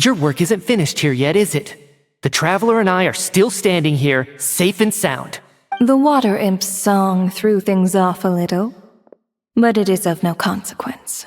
Your work isn't finished here yet, is it? The Traveler and I are still standing here, safe and sound. The water imp's song threw things off a little, but it is of no consequence.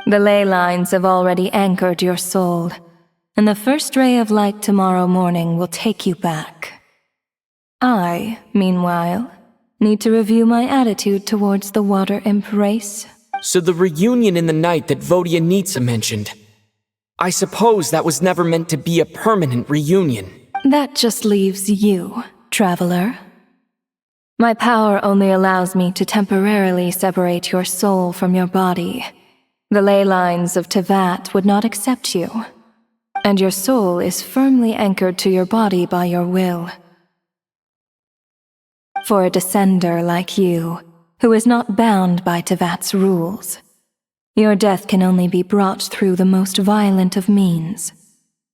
The ley lines have already anchored your soul, and the first ray of light tomorrow morning will take you back. I, meanwhile, need to review my attitude towards the water imp race. So the reunion in the night that Vodyanitsa mentioned, I suppose that was never meant to be a permanent reunion. That just leaves you, Traveler. My power only allows me to temporarily separate your soul from your body. The ley lines of Tevat would not accept you, and your soul is firmly anchored to your body by your will. For a descender like you, who is not bound by Tevat's rules, your death can only be brought through the most violent of means,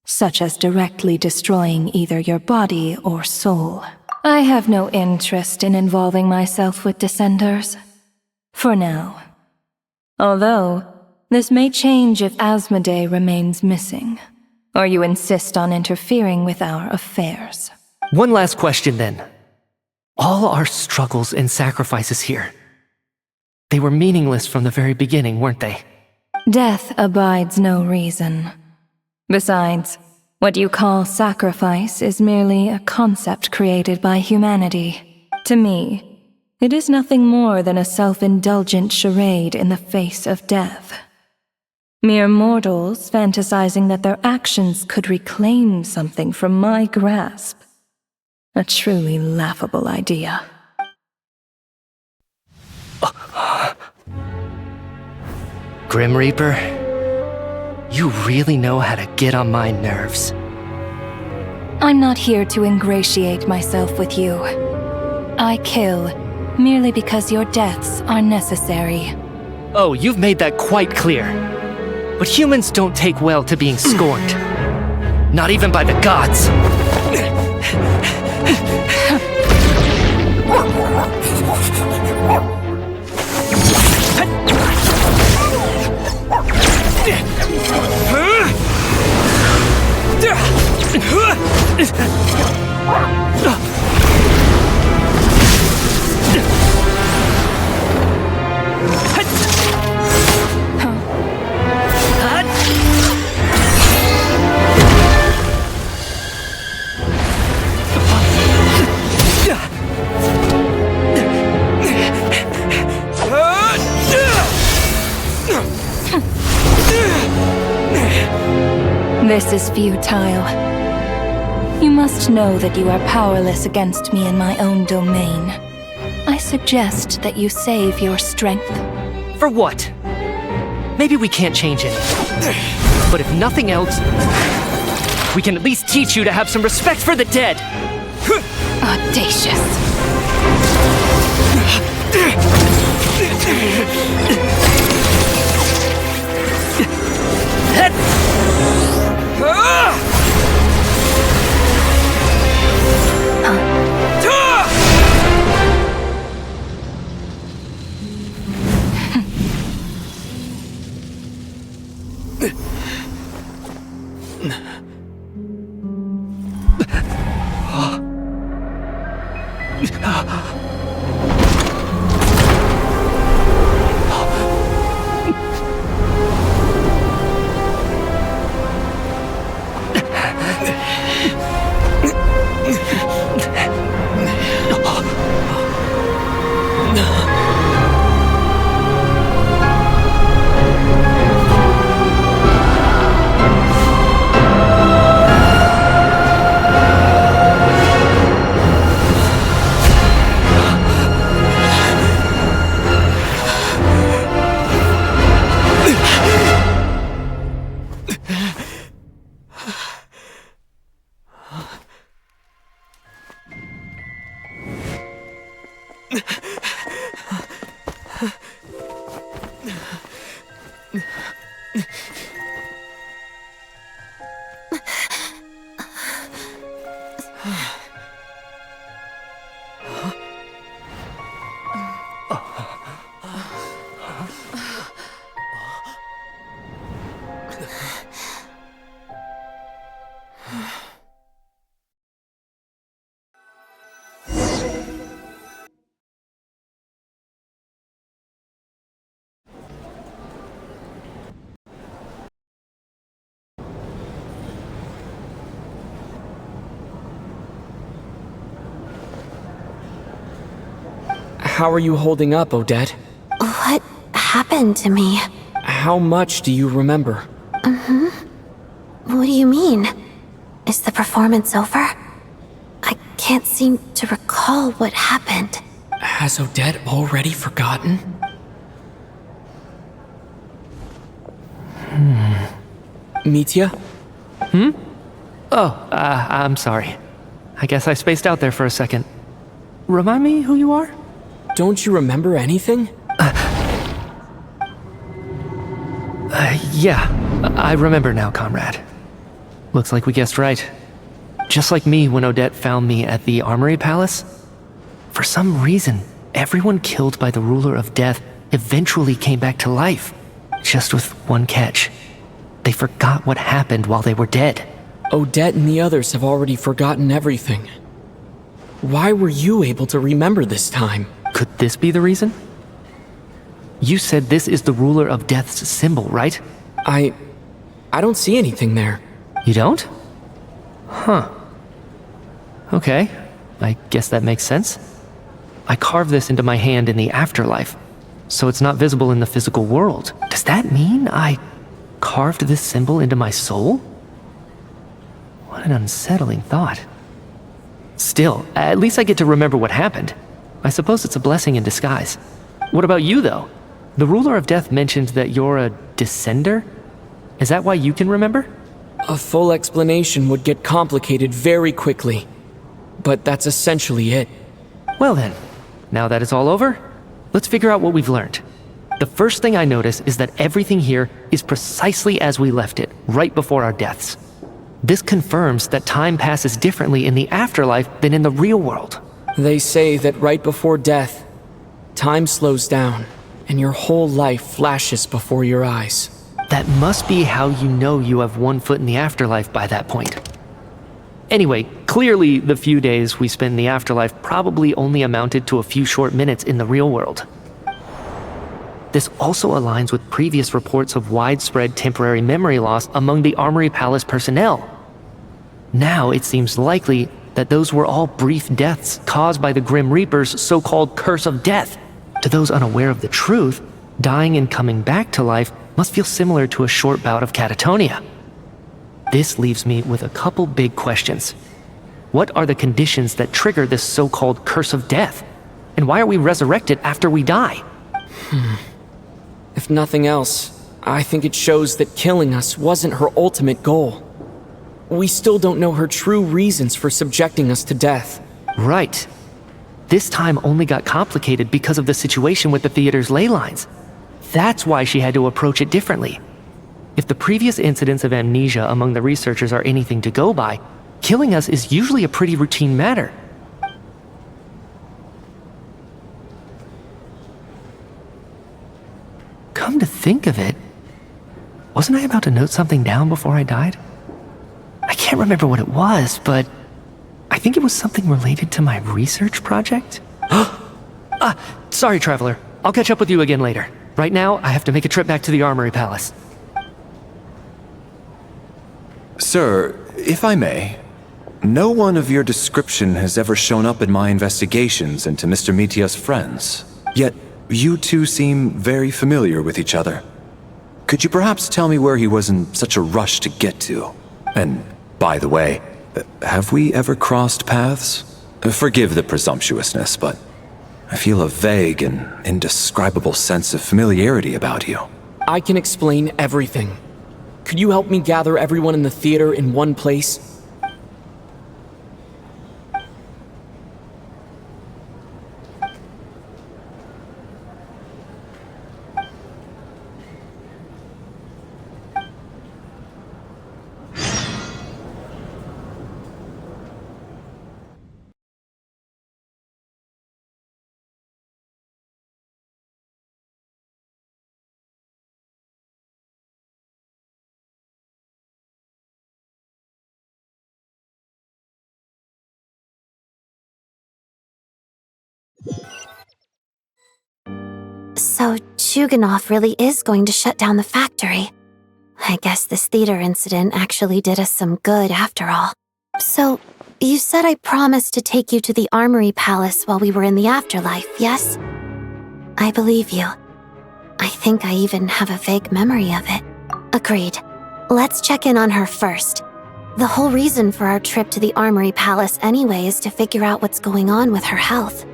such as directly destroying either your body or soul. I have no interest in involving myself with Descenders, for now. Although, this may change if Asmodee remains missing, or you insist on interfering with our affairs. One last question then. All our struggles and sacrifices here, they were meaningless from the very beginning, weren't they? Death abides no reason. Besides, what you call sacrifice is merely a concept created by humanity. To me, it is nothing more than a self-indulgent charade in the face of death. Mere mortals fantasizing that their actions could reclaim something from my grasp. A truly laughable idea. Grim Reaper, you really know how to get on my nerves. I'm not here to ingratiate myself with you. I kill merely because your deaths are necessary. Oh, you've made that quite clear. But humans don't take well to being scorned. Not even by the gods. This is futile. You must know that you are powerless against me in my own domain. I suggest that you save your strength. For what? Maybe we can't change it. But if nothing else, we can at least teach you to have some respect for the dead. Audacious. How are you holding up, Odette? What happened to me? How much do you remember? What do you mean? Is the performance over? I can't seem to recall what happened. Has Odette already forgotten? Mitya? Oh, I'm sorry. I guess I spaced out there for a second. Remind me who you are? Don't you remember anything? Yeah, I remember now, comrade. Looks like we guessed right. Just like me when Odette found me at the Armory Palace. For some reason, everyone killed by the Ruler of Death eventually came back to life. Just with one catch. They forgot what happened while they were dead. Odette and the others have already forgotten everything. Why were you able to remember this time? Could this be the reason? You said this is the Ruler of Death's symbol, right? I don't see anything there. You don't? Huh. Okay, I guess that makes sense. I carved this into my hand in the afterlife, so it's not visible in the physical world. Does that mean I carved this symbol into my soul? What an unsettling thought. Still, at least I get to remember what happened. I suppose it's a blessing in disguise. What about you, though? The Ruler of Death mentioned that you're a descender? Is that why you can remember? A full explanation would get complicated very quickly. But that's essentially it. Well then, now that it's all over, let's figure out what we've learned. The first thing I notice is that everything here is precisely as we left it, right before our deaths. This confirms that time passes differently in the afterlife than in the real world. They say that right before death, time slows down, and your whole life flashes before your eyes. That must be how you know you have one foot in the afterlife by that point. Anyway, clearly the few days we spent in the afterlife probably only amounted to a few short minutes in the real world. This also aligns with previous reports of widespread temporary memory loss among the Armory Palace personnel. Now it seems likely that those were all brief deaths caused by the Grim Reaper's so-called curse of death. To those unaware of the truth, dying and coming back to life must feel similar to a short bout of catatonia. This leaves me with a couple big questions. What are the conditions that trigger this so-called curse of death? And why are we resurrected after we die? If nothing else, I think it shows that killing us wasn't her ultimate goal. We still don't know her true reasons for subjecting us to death. Right. This time only got complicated because of the situation with the theater's ley lines. That's why she had to approach it differently. If the previous incidents of amnesia among the researchers are anything to go by, killing us is usually a pretty routine matter. Come to think of it, wasn't I about to note something down before I died? I can't remember what it was, but I think it was something related to my research project. Sorry, Traveler. I'll catch up with you again later. Right now, I have to make a trip back to the Armory Palace. Sir, if I may, no one of your description has ever shown up in my investigations into Mr. Mitya's friends. Yet, you two seem very familiar with each other. Could you perhaps tell me where he was in such a rush to get to? And, by the way, have we ever crossed paths? Forgive the presumptuousness, but I feel a vague and indescribable sense of familiarity about you. I can explain everything. Could you help me gather everyone in the theater in one place? So Chuganov really is going to shut down the factory. I guess this theater incident actually did us some good after all. So, you said I promised to take you to the Armory Palace while we were in the afterlife, yes? I believe you. I think I even have a vague memory of it. Agreed. Let's check in on her first. The whole reason for our trip to the Armory Palace anyway is to figure out what's going on with her health.